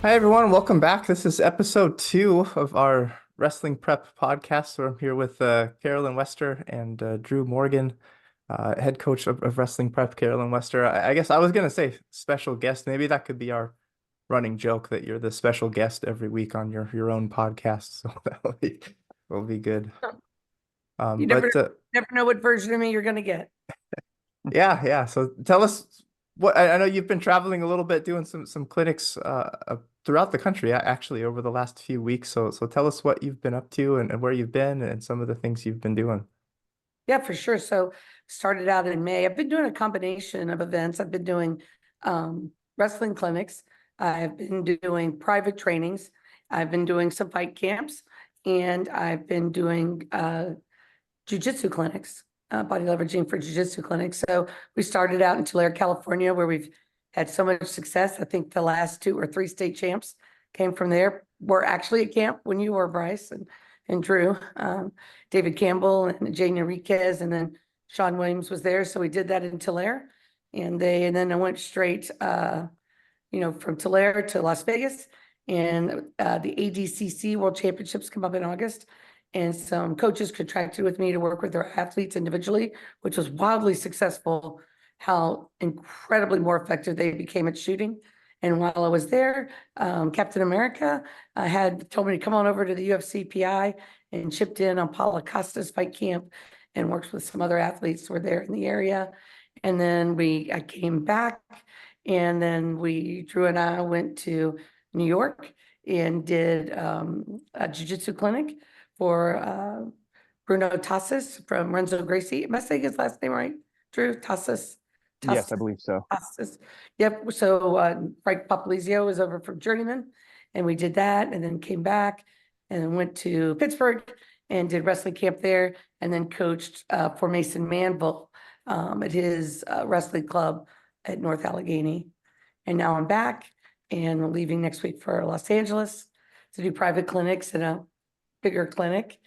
Hi, everyone. Welcome back. This is episode 2 of our Wrestling Prep podcast. Where I'm here with Carolyn Wester and Drew Morgan, head coach of Wrestling Prep. Carolyn Wester. I guess I was going to say special guest. Maybe that could be our running joke that you're the special guest every week on your own podcast. So will be good. You never But never know what version of me you're gonna get. yeah. So tell us what I know you've been traveling a little bit, doing some clinics throughout the country actually over the last few weeks. So tell us what you've been up to and where you've been and some of the things you've been doing. Yeah, for sure. So started out in May. I've been doing a combination of events. I've been doing wrestling clinics. I've been doing private trainings. I've been doing some fight camps, and I've been doing jiu-jitsu clinics, body leveraging for jiu-jitsu clinics. So we started out in Tulare, California, where we've had so much success. I think the last 2 or 3 state champs came from there. We're actually at camp when you were, Bryce and Drew. David Campbell and Jane Enriquez, and then Sean Williams was there. So we did that in Tulare. And then I went straight, from Tulare to Las Vegas. And the ADCC World Championships come up in August. And some coaches contracted with me to work with their athletes individually, which was wildly successful, how incredibly more effective they became at shooting. And while I was there, Captain America had told me to come on over to the UFC PI and chipped in on Paula Costa's fight camp and worked with some other athletes who were there in the area. And then I came back, and then Drew and I went to New York and did a jiu-jitsu clinic for Bruno Tassis from Renzo Gracie. Am I saying his last name right? Drew Tassis. Yes, I believe so. Tassis. Yep. So Frank Popolizio was over from Journeyman, and we did that, and then came back and went to Pittsburgh and did wrestling camp there, and then coached for Mason Manville at his wrestling club at North Allegheny. And now I'm back, and we're leaving next week for Los Angeles to do private clinics in a bigger clinic.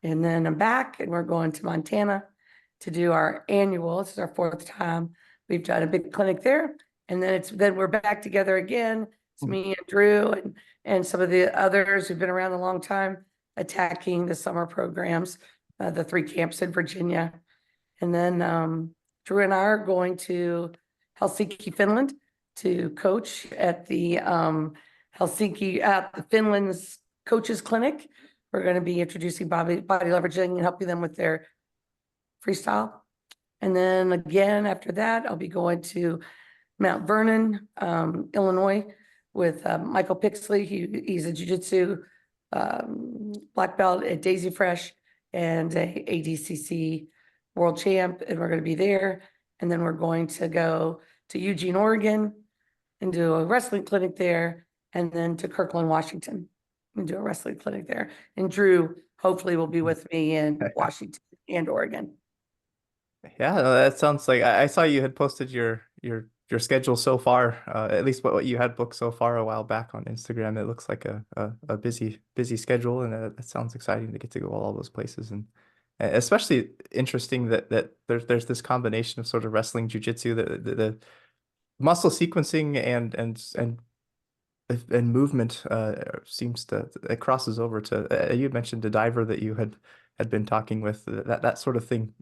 And then I'm back, and we're going to Montana to do our annual. This is our 4th time we've done a big clinic there. And then we're back together again. It's me and Drew and some of the others who've been around a long time, attacking the summer programs, the 3 camps in Virginia. And then Drew and I are going to Helsinki, Finland, to coach at the Finland's coaches clinic. We're going to be introducing body leveraging and helping them with their freestyle. And then again, after that, I'll be going to Mount Vernon, Illinois, with Michael Pixley. He's a jiu-jitsu black belt at Daisy Fresh and a ADCC world champ. And we're going to be there. And then we're going to go to Eugene, Oregon, and do a wrestling clinic there. And then to Kirkland, Washington, and do a wrestling clinic there. And Drew hopefully will be with me in Washington and Oregon. Yeah, no, that sounds like I saw you had posted your schedule so far, at least what you had booked so far a while back on Instagram. It looks like a busy schedule, and it sounds exciting to get to go all those places, and especially interesting that there's this combination of sort of wrestling, jiu-jitsu, the muscle sequencing and movement seems to it crosses over to you mentioned a diver that you had been talking with, that sort of thing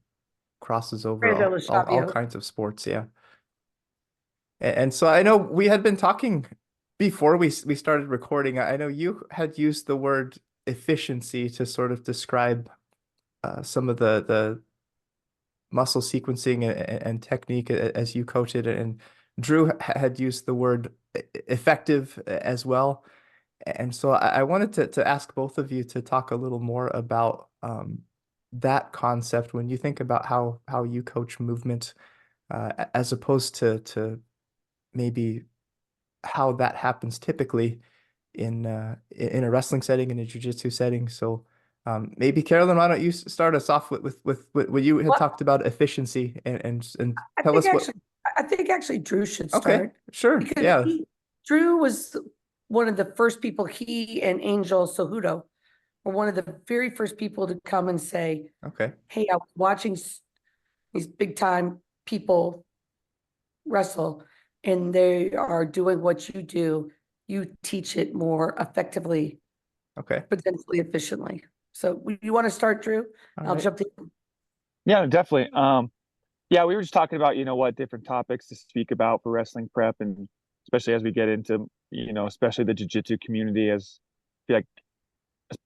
crosses over all kinds of sports. Yeah. And so I know we had been talking before we started recording. I know you had used the word efficiency to sort of describe some of the muscle sequencing and technique as you coach it, and Drew had used the word effective as well. And so I wanted to ask both of you to talk a little more about that concept when you think about how you coach movement, as opposed to maybe how that happens typically in a wrestling setting, in a jiu-jitsu setting. So maybe Carolyn, why don't you start us off with what you had talked about efficiency and tell us what. I think actually Drew should Okay, start. sure. Yeah. Drew was one of the first people, he and Angel Cejudo were one of the very first people to come and say, Okay. hey, I was watching these big time people wrestle, and they are doing what you do. you teach it more effectively, Okay. potentially efficiently. So you want to start, Drew? All I'll right. jump to you. Yeah, definitely. Yeah, we were just talking about, what different topics to speak about for wrestling prep, and especially as we get into, especially the jiu-jitsu community, as I feel like,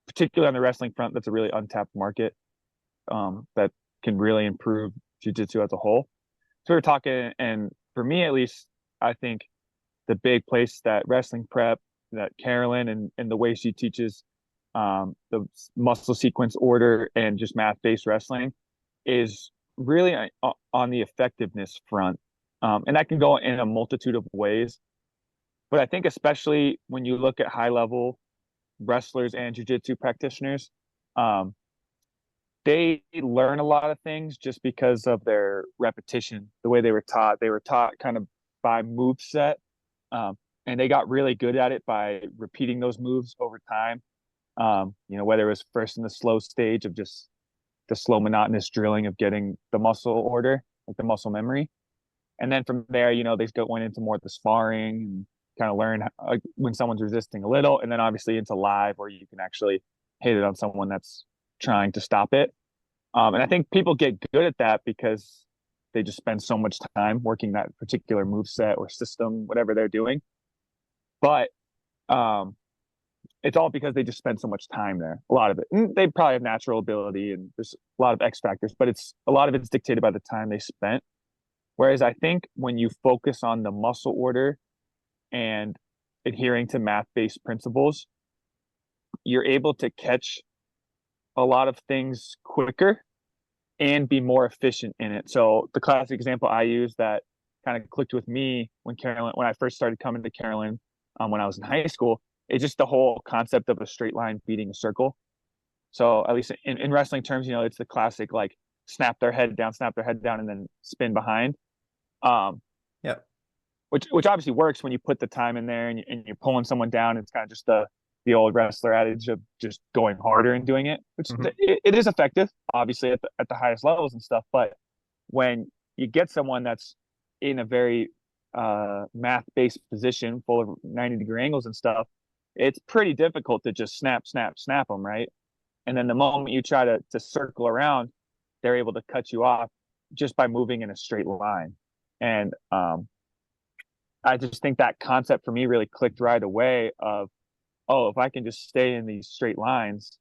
particularly on the wrestling front, that's a really untapped market, that can really improve jiu-jitsu as a whole. So we were talking, and for me at least, I think the big place that wrestling prep, that Carolyn and the way she teaches the muscle sequence order and just math-based wrestling is really on the effectiveness front. And that can go in a multitude of ways. But I think especially when you look at high level wrestlers and jiu-jitsu practitioners, um, they learn a lot of things just because of their repetition, the way they were taught. They were taught kind of by move set, and they got really good at it by repeating those moves over time. Whether it was first in the slow stage of just the slow monotonous drilling of getting the muscle order, like the muscle memory, and then from there, they went into more of the sparring and kind of learn when someone's resisting a little, and then obviously into live where you can actually hit it on someone that's trying to stop it. And I think people get good at that because they just spend so much time working that particular move set or system, whatever they're doing. But um, it's all because they just spend so much time there. A lot of it, and they probably have natural ability, and there's a lot of X factors, but it's a lot of it's dictated by the time they spent. Whereas I think when you focus on the muscle order and adhering to math-based principles, you're able to catch a lot of things quicker and be more efficient in it. So the classic example I use that kind of clicked with me when I first started coming to Carolyn, when I was in high school, is just the whole concept of a straight line beating a circle. So at least in wrestling terms, it's the classic like snap their head down, and then spin behind. Um, Yeah. which obviously works when you put the time in there, and you're pulling someone down. It's kind of just the old wrestler adage of just going harder and doing it, which it is effective, obviously at the highest levels and stuff. But when you get someone that's in a very math-based position full of 90-degree angles and stuff, it's pretty difficult to just snap them, right? And then the moment you try to circle around, they're able to cut you off just by moving in a straight line. And I just think that concept for me really clicked right away of, oh, if I can just stay in these straight lines,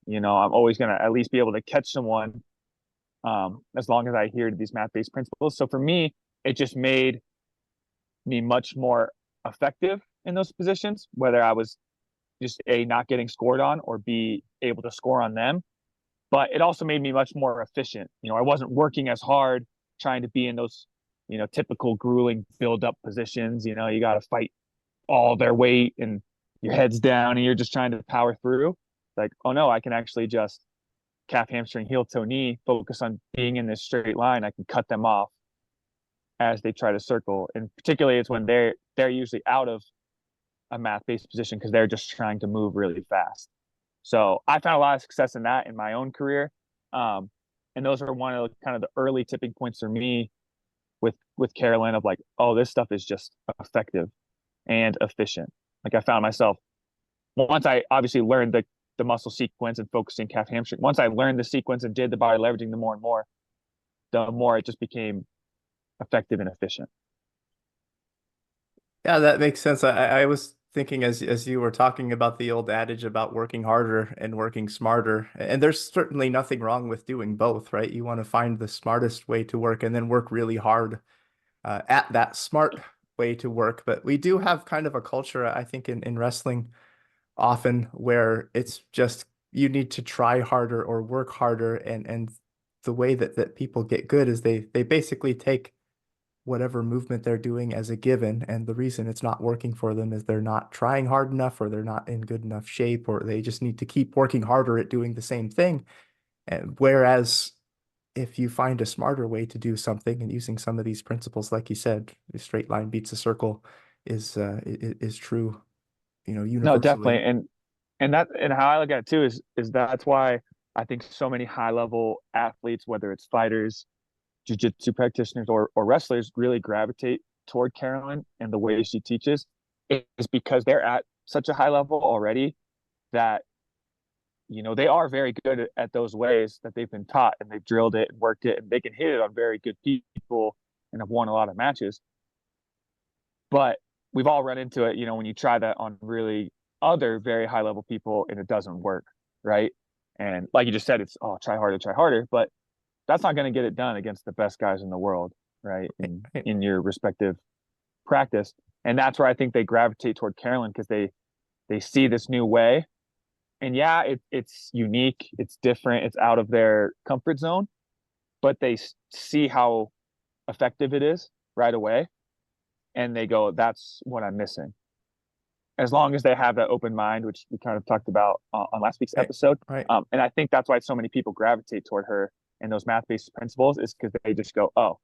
I'm always going to at least be able to catch someone, as long as I adhere to these math-based principles. So for me, it just made me much more effective in those positions, whether I was just A, not getting scored on, or B, able to score on them. But it also made me much more efficient. I wasn't working as hard trying to be in those, typical grueling build-up positions. You got to fight all their weight and your head's down and you're just trying to power through. Like, oh no, I can actually just calf, hamstring, heel, toe, knee, focus on being in this straight line. I can cut them off as they try to circle. And particularly it's when they're usually out of a math-based position because they're just trying to move really fast. So I found a lot of success in that in my own career. And those are one of the, kind of the early tipping points for me with Carolyn of like, oh, this stuff is just effective and efficient. Like I found myself, once I obviously learned the muscle sequence and focusing calf hamstring, once I learned the sequence and did the body leveraging, the more it just became effective and efficient. Yeah, that makes sense. I was thinking as you were talking about the old adage about working harder and working smarter, and there's certainly nothing wrong with doing both, right? You want to find the smartest way to work and then work really hard at that smart way to work. But we do have kind of a culture, I think, in wrestling often where it's just you need to try harder or work harder, and the way that people get good is they basically take whatever movement they're doing as a given. And the reason it's not working for them is they're not trying hard enough, or they're not in good enough shape, or they just need to keep working harder at doing the same thing. And whereas if you find a smarter way to do something and using some of these principles, like you said, the straight line beats a circle is true, No, universally. definitely. And how I look at it too is that's why I think so many high level athletes, whether it's fighters, jiu-jitsu practitioners, or wrestlers, really gravitate toward Carolyn and the way she teaches, is because they're at such a high level already that, you know, they are very good at those ways that they've been taught, and they've drilled it and worked it, and they can hit it on very good people and have won a lot of matches. But we've all run into it, you know, when you try that on really other very high level people and it doesn't work, right? And like you just said, it's, oh, try harder, but that's not going to get it done against the best guys in the world, right? In your respective practice. And that's where I think they gravitate toward Carolyn, because they see this new way. And yeah, it's unique, it's different, it's out of their comfort zone, but they see how effective it is right away, and they go, that's what I'm missing. As long as they have that open mind, which we kind of talked about on last week's episode. Right. And I think that's why so many people gravitate toward her and those math-based principles, is because they just go, oh,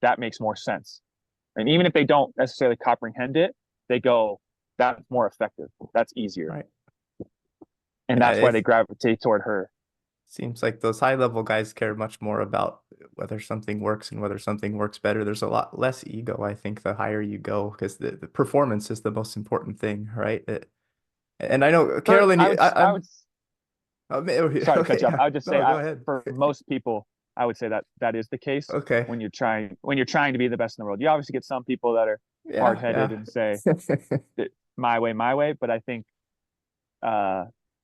that makes more sense. And even if they don't necessarily comprehend it, they go, that's more effective, that's easier. Right. And that's why they gravitate toward her. Seems like those high level guys care much more about whether something works and whether something works better. There's a lot less ego, I think, the higher you go, because the performance is the most important thing, right? And I know, Carolyn, sorry to cut you off. I would just say, go ahead. For most people, I would say that is the case. Okay. When you're trying to be the best in the world, you obviously get some people that are hard-headed and say my way, but I think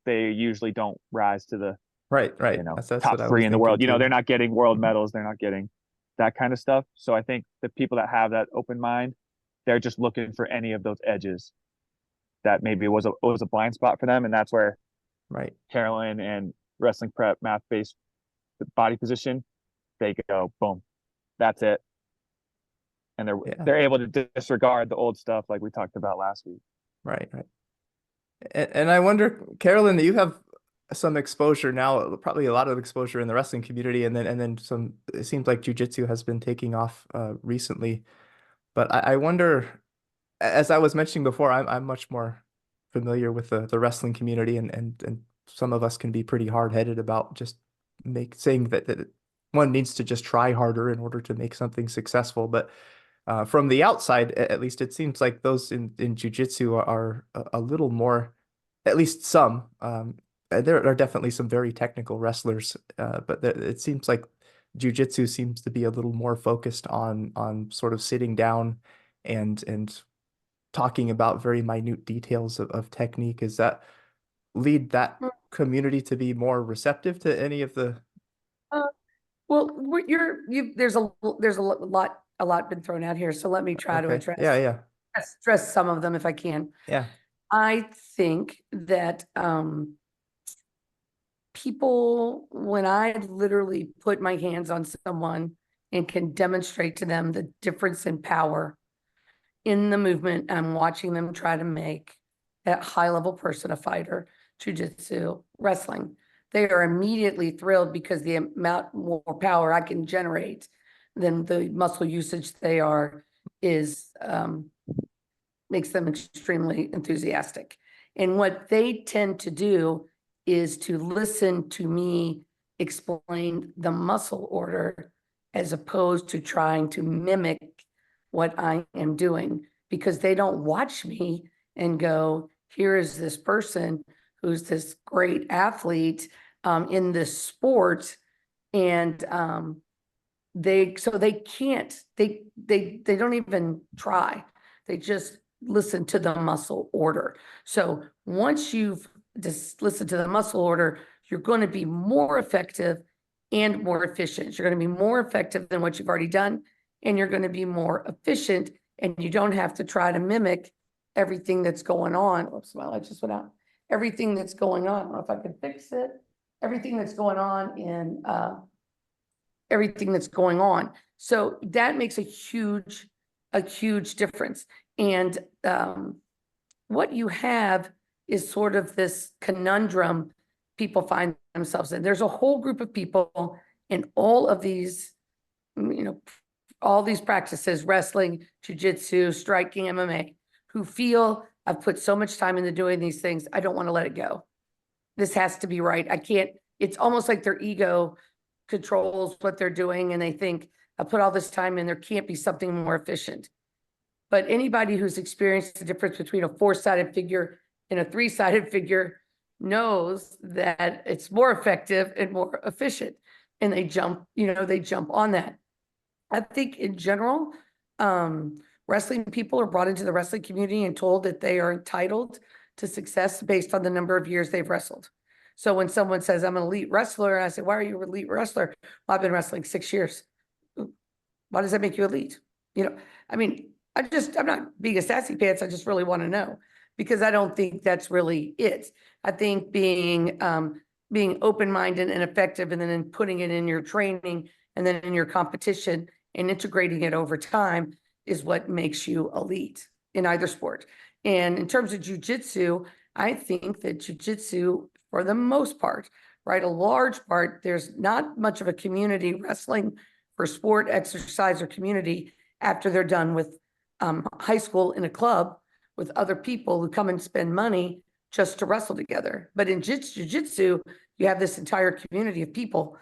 they usually don't rise to the right. You know, that's top what 3 in the world. You know, too. they're not getting world medals, they're not getting that kind of stuff. So I think the people that have that open mind, they're just looking for any of those edges that maybe was a blind spot for them, and that's where Carolyn and wrestling prep math-based body position, they go boom, that's it, and they're able to disregard the old stuff like we talked about last week. Right. And I wonder, Carolyn, that you have some exposure now, probably a lot of exposure in the wrestling community, and then some. It seems like jiu-jitsu has been taking off recently, but I wonder, as I was mentioning before, I'm much more familiar with the wrestling community, and some of us can be pretty hard-headed about just saying that one needs to just try harder in order to make something successful. But from the outside, at least, it seems like those in jiu-jitsu are a little more, at least some. There are definitely some very technical wrestlers, but it seems like jiu-jitsu seems to be a little more focused on sort of sitting down and talking about very minute details of technique. Is that lead that community to be more receptive to any of the? Well, there's a lot been thrown out here, so let me try to address some of them if I can. Yeah. I think that people, when I literally put my hands on someone and can demonstrate to them the difference in power in the movement I'm watching them try to make, that high level person, a fighter, jiu-jitsu, wrestling, they are immediately thrilled, because the amount more power I can generate than the muscle usage they are is makes them extremely enthusiastic. And what they tend to do is to listen to me explain the muscle order, as opposed to trying to mimic what I am doing, because they don't watch me and go, here is this person who's this great athlete in this sport, and they don't even try. They just listen to the muscle order. So once you've just listened to the muscle order, you're going to be more effective and more efficient. You're going to be more effective than what you've already done, and you're going to be more efficient, and you don't have to try to mimic everything that's going on. Oops, my light just went out. Everything that's going on. I don't know if I can fix it. Everything that's going on in everything that's going on. So that makes a huge difference. And what you have is sort of this conundrum people find themselves in. There's a whole group of people in all of these, all these practices, wrestling, jiu-jitsu, striking, MMA, who feel, I've put so much time into doing these things, I don't want to let it go. This has to be right. I can't, it's almost like their ego controls what they're doing, and they think, I put all this time in, there can't be something more efficient. but anybody who's experienced the difference between a 4-sided figure and a 3-sided figure knows that it's more effective and more efficient. And they jump, they jump on that. I think in general, wrestling people are brought into the wrestling community and told that they are entitled to success based on the number of years they've wrestled. So when someone says, I'm an elite wrestler, I say, why are you an elite wrestler? Well, I've been wrestling 6 years. Why does that make you elite? I'm not being a sassy pants. I just really want to know, because I don't think that's really it. I think being open-minded and effective, and then putting it in your training and then in your competition and integrating it over time is what makes you elite in either sport. And in terms of jiu-jitsu, I think that jiu-jitsu, for the most part, right, a large part, there's not much of a community wrestling for sport, exercise, or community after they're done with high school in a club with other people who come and spend money just to wrestle together. But in jiu-jitsu, you have this entire community of people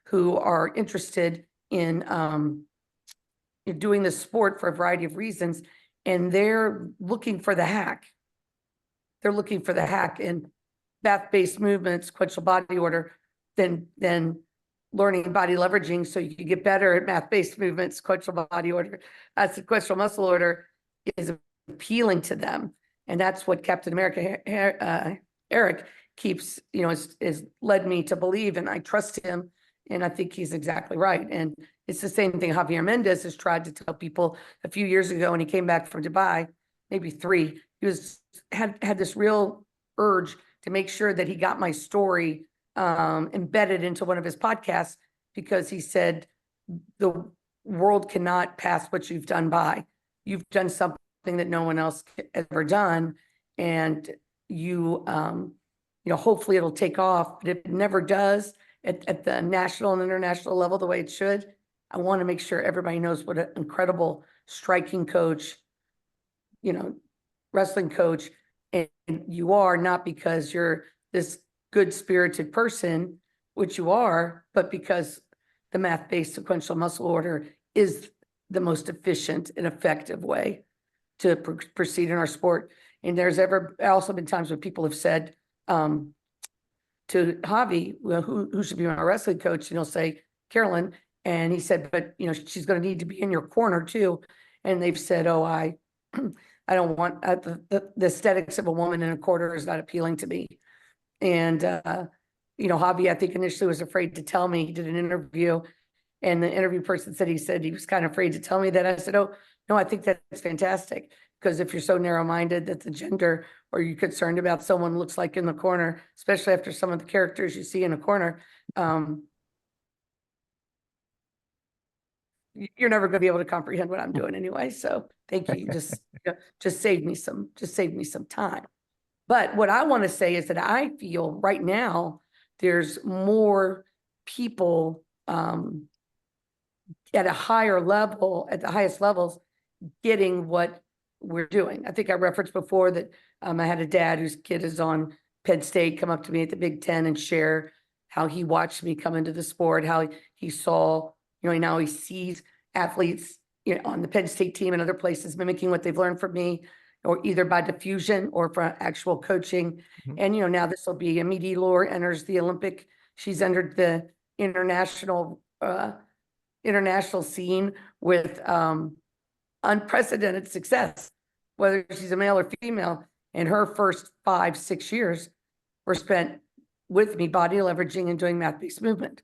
who are interested in doing this sport for a variety of reasons, and they're looking for the hack. They're looking for the hack in math-based movements, sequential body order, than learning body leveraging so you can get better at math-based movements, sequential body order, sequential muscle order is appealing to them. And that's what Captain America, Eric, keeps, is led me to believe, and I trust him, and I think he's exactly right. And it's the same thing Javier Mendez has tried to tell people a few years ago when he came back from Dubai, maybe 3. He had this real urge to make sure that he got my story embedded into one of his podcasts, because he said, the world cannot pass what you've done by. You've done something that no one else has ever done. And you, hopefully it'll take off, but if it never does at the national and international level the way it should, I want to make sure everybody knows what an incredible striking coach, wrestling coach, and you are, not because you're this good-spirited person, which you are, but because the math-based sequential muscle order is the most efficient and effective way to proceed in our sport. And there's also been times when people have said to Javi, well, who should be my wrestling coach? And he'll say, Carolyn. And he said, but she's going to need to be in your corner too. And they've said, oh, I don't want the aesthetics of a woman in a corner is not appealing to me. And, Javi, I think initially was afraid to tell me. He did an interview, and the interview person said he was kind of afraid to tell me that. I said, oh, no, I think that's fantastic, because if you're so narrow-minded that the gender, or you're concerned about someone looks like in the corner, especially after some of the characters you see in a corner, you're never going to be able to comprehend what I'm doing anyway. So thank you. Just saved me some time. But what I want to say is that I feel right now there's more people at a higher level, at the highest levels, getting what we're doing. I think I referenced before that I had a dad whose kid is on Penn State come up to me at the Big Ten and share how he watched me come into the sport, how he saw, now he sees athletes on the Penn State team and other places mimicking what they've learned from me, or either by diffusion or from actual coaching. Mm-hmm. And, now this will be Amity Lore enters the Olympic. She's entered the international scene with unprecedented success, whether she's a male or female. And her first 5-6 years were spent with me body leveraging and doing math-based movement.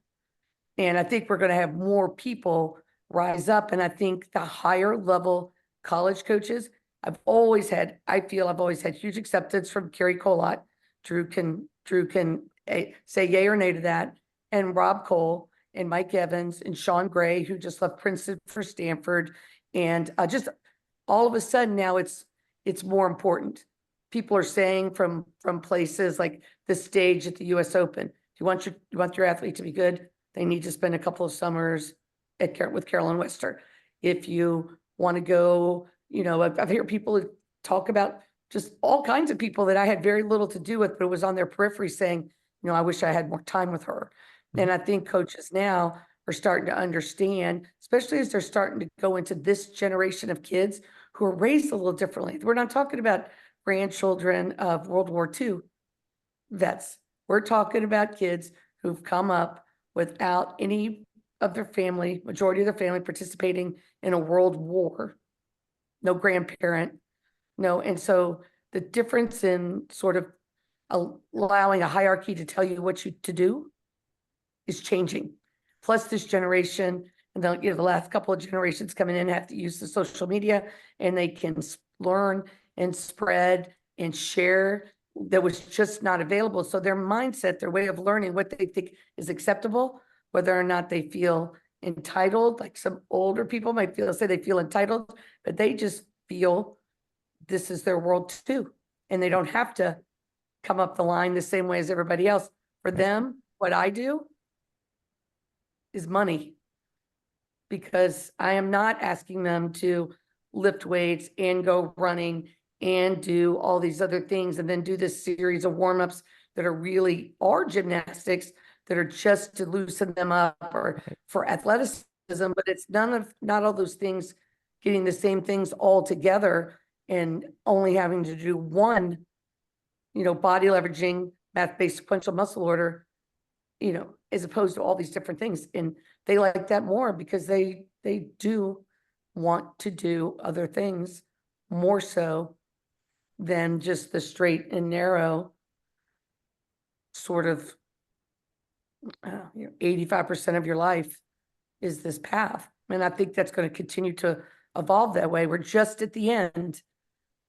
And I think we're going to have more people rise up. And I think the higher level college coaches, I've always had huge acceptance from Kerry Colott. Drew can say yay or nay to that. And Rob Cole and Mike Evans and Sean Gray, who just left Princeton for Stanford. And just all of a sudden now it's more important. People are saying from places like the stage at the US Open, you want your athlete to be good, they need to spend a couple of summers with Carolyn Wester. If you want to go, I've heard people talk about just all kinds of people that I had very little to do with, but it was on their periphery saying, I wish I had more time with her. Mm-hmm. And I think coaches now are starting to understand, especially as they're starting to go into this generation of kids who are raised a little differently. We're not talking about grandchildren of World War II vets. We're talking about kids who've come up without any of their family, majority of their family participating in a world war, no grandparent, no. And so the difference in sort of allowing a hierarchy to tell you what to do is changing. Plus this generation, and then, the last couple of generations coming in have to use the social media, and they can learn and spread and share that was just not available. So their mindset, their way of learning what they think is acceptable, whether or not they feel entitled, like some older people might say they feel entitled, but they just feel this is their world too. And they don't have to come up the line the same way as everybody else. For them, what I do is money, because I am not asking them to lift weights and go running and do all these other things and then do this series of warm-ups that are gymnastics that are just to loosen them up or for athleticism, but it's not all those things getting the same things all together and only having to do one, body leveraging, math-based sequential muscle order, as opposed to all these different things. And they like that more because they do want to do other things more so than just the straight and narrow sort of 85% of your life is this path. And I think that's going to continue to evolve that way. We're just at the end.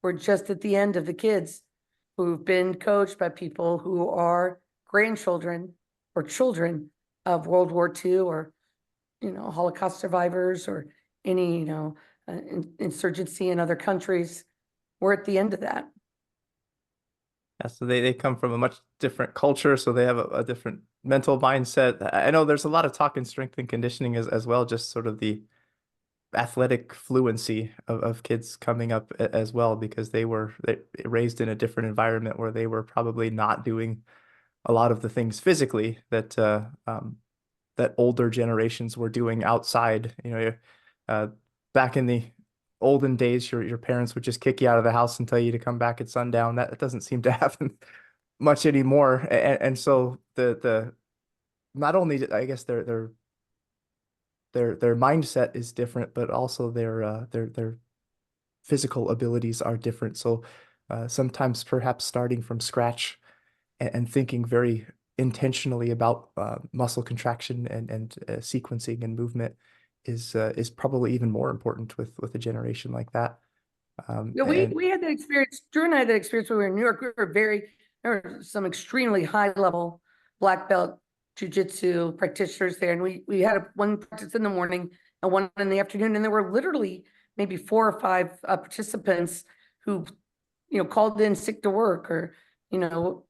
We're just at the end of the kids who've been coached by people who are grandchildren or children of World War II or, Holocaust survivors or any, insurgency in other countries. We're at the end of that. Yeah, so they come from a much different culture, so they have a different mental mindset. I know there's a lot of talk in strength and conditioning as well, just sort of the athletic fluency of kids coming up as well, because they were raised in a different environment where they were probably not doing a lot of the things physically that that older generations were doing outside. Back in the olden days, your parents would just kick you out of the house and tell you to come back at sundown. That doesn't seem to happen much anymore. And so the not only, I guess, their mindset is different, but also their physical abilities are different. So sometimes perhaps starting from scratch and thinking very intentionally about muscle contraction and sequencing and movement is probably even more important with a generation like that. We had that experience. Drew and I had that experience when we were in New York. There were some extremely high level black belt jiu-jitsu practitioners there, and we had one practice in the morning and one in the afternoon, and there were literally maybe 4 or 5 participants who called in sick to work or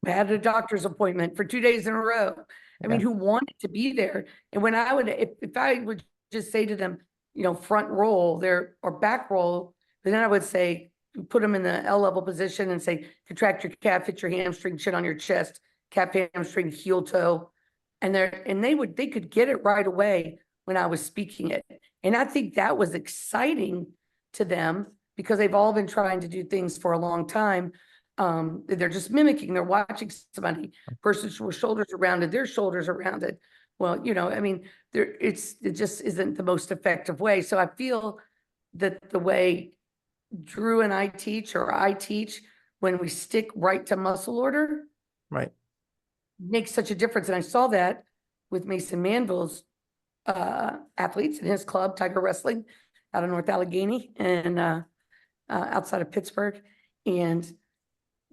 had a doctor's appointment for 2 days in a row. I mean, who wanted to be there. And when I would, if I would just say to them, front roll there or back roll, then I would say, put them in the L level position and say, contract your calf, hit your hamstring, chin on your chest, calf, hamstring, heel toe. And they could get it right away when I was speaking it. And I think that was exciting to them because they've all been trying to do things for a long time. They're just mimicking, they're watching somebody versus whose shoulders are rounded, their shoulders are rounded. Well, I mean, it just isn't the most effective way. So I feel that the way Drew and I teach, or I teach, when we stick right to muscle order, right, makes such a difference. And I saw that with Mason Manville's athletes in his club, Tiger Wrestling, out of North Allegheny and outside of Pittsburgh. And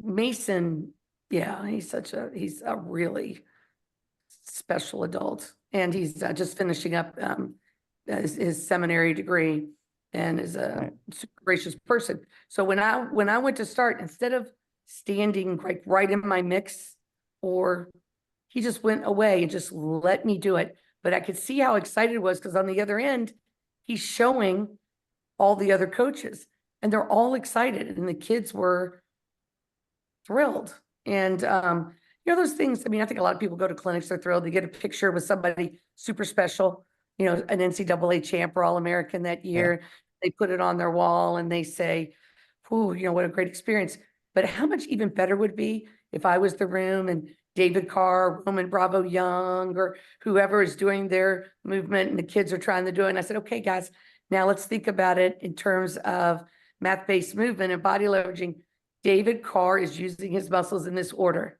Mason, he's a really special adult, and he's just finishing up his seminary degree and is a super gracious person. So when I went to start, instead of standing right in my mix, or he just went away and just let me do it. But I could see how excited he was, because on the other end, he's showing all the other coaches and they're all excited, and the kids were thrilled. And those things, I mean, I think a lot of people go to clinics, they're thrilled, they get a picture with somebody super special, an NCAA champ or All-American that year. they put it on their wall and they say, "Ooh, you know, what a great experience." But how much even better would be if I was the room and David Carr, Roman Bravo Young, or whoever is doing their movement and the kids are trying to do it. And I said, okay, guys, now let's think about it in terms of math-based movement and body leveraging. David Carr is using his muscles in this order.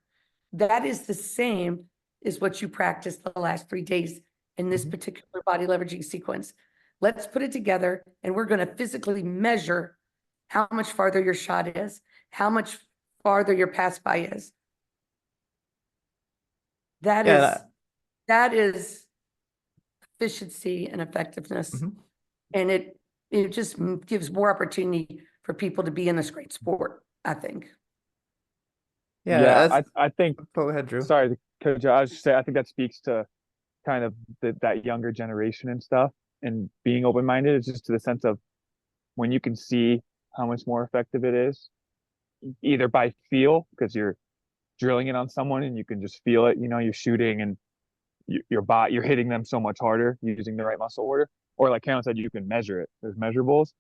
That is the same as what you practiced the last 3 days in this particular body leveraging sequence. Let's put it together and we're going to physically measure how much farther your shot is, how much farther your pass by is. That is efficiency and effectiveness. And it just gives more opportunity for people to be in this great sport, I think. Yeah, I think, go ahead, Drew. Sorry, Coach, I was just saying, I think that speaks to kind of that younger generation and stuff, and being open-minded. It's just to the sense of when you can see how much more effective it is, either by feel, because you're drilling it on someone and you can just feel it, you know, you're shooting and you're hitting them so much harder using the right muscle order, or like Carolyn said, you can measure it. There's measurables.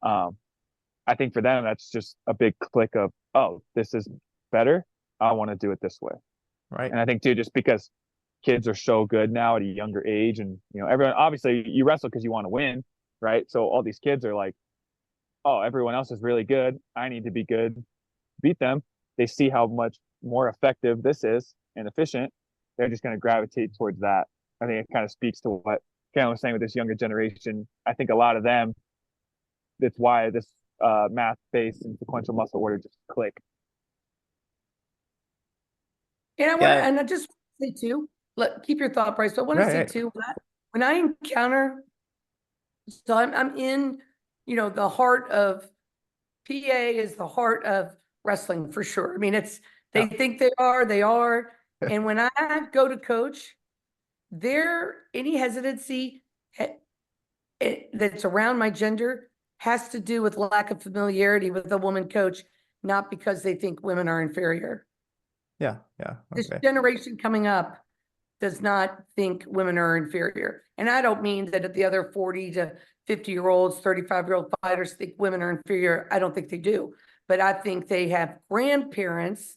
I think for them, that's just a big click of, oh, this is better. I want to do it this way. Right. And I think too, just because kids are so good now at a younger age, and you know, everyone, obviously you wrestle because you want to win, right? So all these kids are like, oh, everyone else is really good. I need to be good, beat them. They see how much more effective this is and efficient. They're just going to gravitate towards that. I think it kind of speaks to what Carolyn was saying with this younger generation. I think a lot of them, that's why this math-based and sequential muscle order just click. And I just say too, keep your thought, Bryce. But I want to say too, when I encounter, so I'm in, you know, the heart of PA is the heart of wrestling for sure. I mean, they think they are. And when I go to coach, any hesitancy that's around my gender has to do with lack of familiarity with a woman coach, not because they think women are inferior. Okay. This generation coming up does not think women are inferior. And I don't mean that the other 40 to 50-year-olds, 35-year-old fighters think women are inferior. I don't think they do. But I think they have grandparents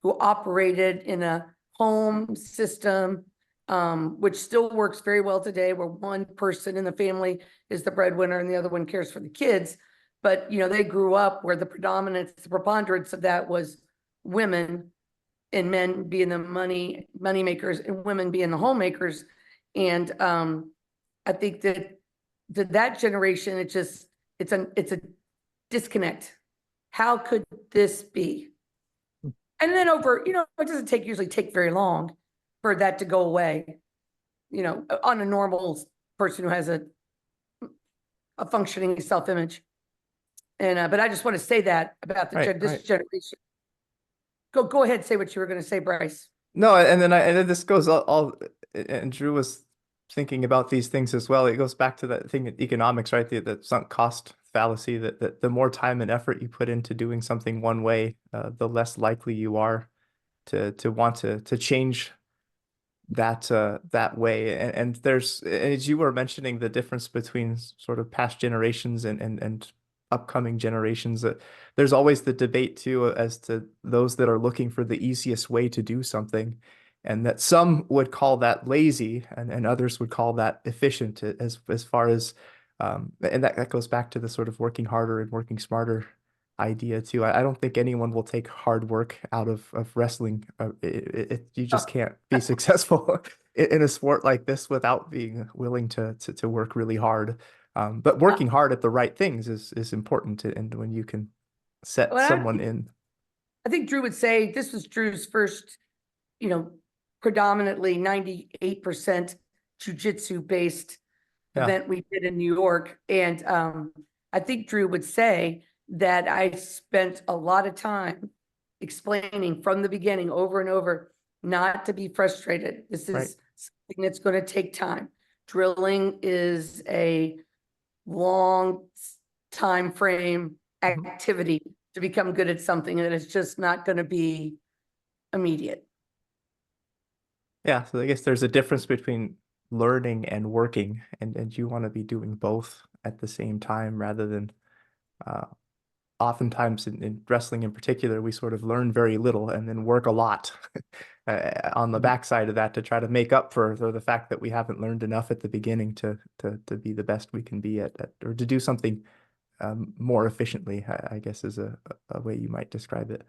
who operated in a home system, which still works very well today, where one person in the family is the breadwinner and the other one cares for the kids. But, you know, they grew up where the preponderance of that was women, and men being the money makers and women being the homemakers. And I think that generation, it's a disconnect. How could this be? And then it doesn't usually take very long for that to go away, you know, on a normal person who has a functioning self-image. And but I just want to say that about this generation. Go ahead, say what you were going to say, Bryce. No, and then this goes all, and Drew was thinking about these things as well. It goes back to that thing in economics, right? The sunk cost fallacy, that the more time and effort you put into doing something one way, the less likely you are to want to change that way. And there's, as you were mentioning, the difference between sort of past generations and upcoming generations, that there's always the debate too as to those that are looking for the easiest way to do something, and that some would call that lazy and others would call that efficient, as far as and that goes back to the sort of working harder and working smarter idea too. I don't think anyone will take hard work out of wrestling. You just can't be successful in a sport like this without being willing to work really hard. But working hard at the right things is important, and when you can set someone in. I think Drew would say this was Drew's first, you know, predominantly 98% jiu-jitsu based event we did in New York. And I think Drew would say that I spent a lot of time explaining from the beginning over and over not to be frustrated. This is something that's going to take time. Drilling is a long time frame activity to become good at something, and it's just not going to be immediate. Yeah, so I guess there's a difference between learning and working, and you want to be doing both. at the same time, rather than oftentimes in wrestling in particular, we sort of learn very little and then work a lot on the backside of that to try to make up for the fact that we haven't learned enough at the beginning to be the best we can be at or to do something more efficiently, I guess is a way you might describe it.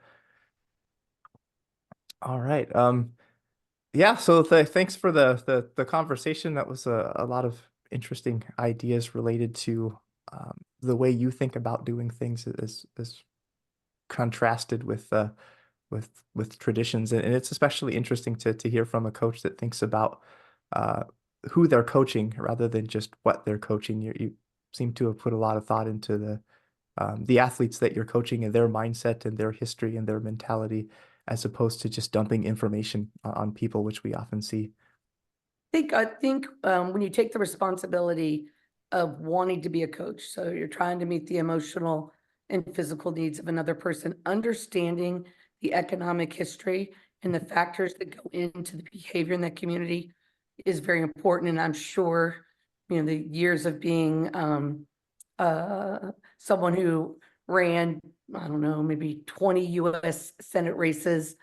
All right. Yeah, so thanks for the conversation. That was a lot of interesting ideas related to the way you think about doing things as contrasted with traditions, and it's especially interesting to hear from a coach that thinks about who they're coaching rather than just what they're coaching. You seem to have put a lot of thought into the athletes that you're coaching and their mindset and their history and their mentality, as opposed to just dumping information on people, which we often see. I think when you take the responsibility of wanting to be a coach, so you're trying to meet the emotional and physical needs of another person, understanding the economic history and the factors that go into the behavior in that community is very important. And I'm sure, you know, the years of being someone who ran, I don't know, maybe 20 US Senate races,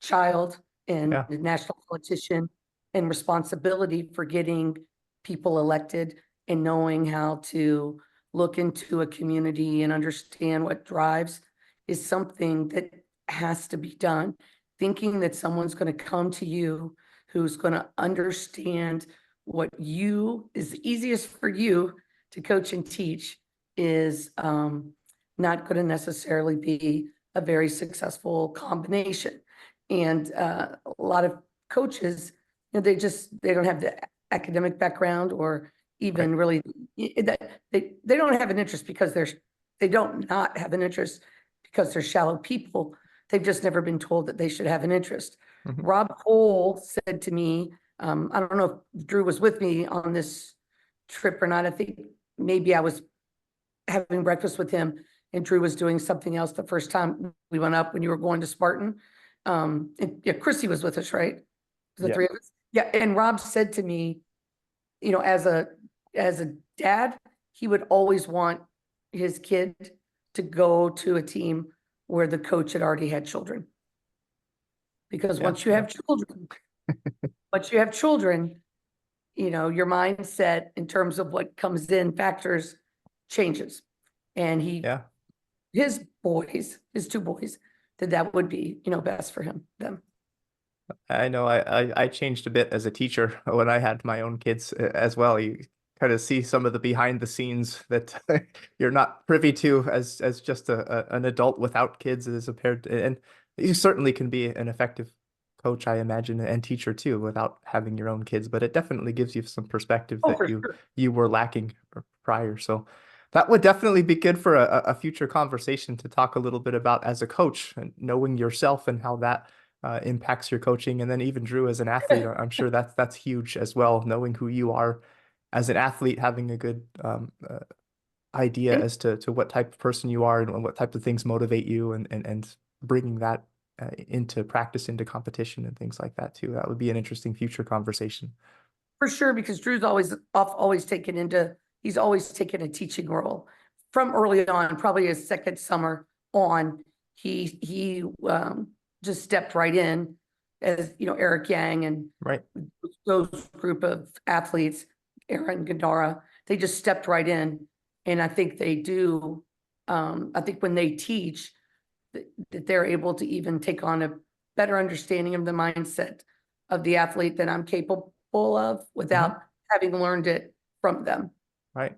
child and Yeah. national politician, and responsibility for getting people elected and knowing how to look into a community and understand what drives is something that has to be done. Thinking that someone's going to come to you who's going to understand what you is easiest for you to coach and teach is not going to necessarily be a very successful combination. And a lot of coaches, you know, they don't have the academic background or even really that they don't have an interest because they don't not have an interest because they're shallow people. They've just never been told that they should have an interest. Mhm. Rob Cole said to me, I don't know if Drew was with me on this trip or not. I think maybe I was having breakfast with him and Drew was doing something else the first time we went up when you were going to Spartan. And yeah, Chrissy was with us, right? The three of us. Yeah. And Rob said to me, you know, as a dad, he would always want his kid to go to a team where the coach had already had children. Because once you have children, you know, your mindset in terms of what comes in factors changes. And his two boys, that would be, you know, best for them. I know I changed a bit as a teacher when I had my own kids as well. You kind of see some of the behind the scenes that you're not privy to as just an adult without kids as a parent. And you certainly can be an effective coach, I imagine, and teacher too, without having your own kids. But it definitely gives you some perspective that you were lacking prior. So that would definitely be good for a future conversation to talk a little bit about as a coach and knowing yourself and how that impacts your coaching. And then even Drew as an athlete, I'm sure that's huge as well, knowing who you are as an athlete, having a good idea as to what type of person you are and what type of things motivate you, and bringing that into practice, into competition and things like that too. That would be an interesting future conversation. For sure, because Drew's he's always taken a teaching role from early on, probably his second summer on. He just stepped right in as, you know, Eric Yang and Right. those group of athletes, Aaron Gandara, they just stepped right in. And I think they do, I think when they teach that they're able to even take on a better understanding of the mindset of the athlete than I'm capable of without having learned it from them. Right.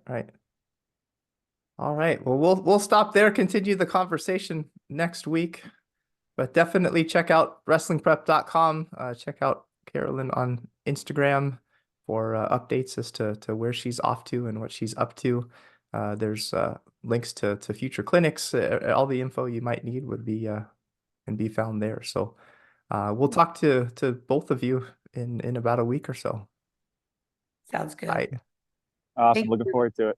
All right. Well, we'll stop there, continue the conversation next week, but definitely check out wrestlingprep.com. Check out Carolyn on Instagram for updates as to where she's off to and what she's up to. There's links to future clinics. All the info you might need would be can be found there. So we'll talk to both of you in about a week or so. Sounds good. Bye. Awesome. Looking forward to it.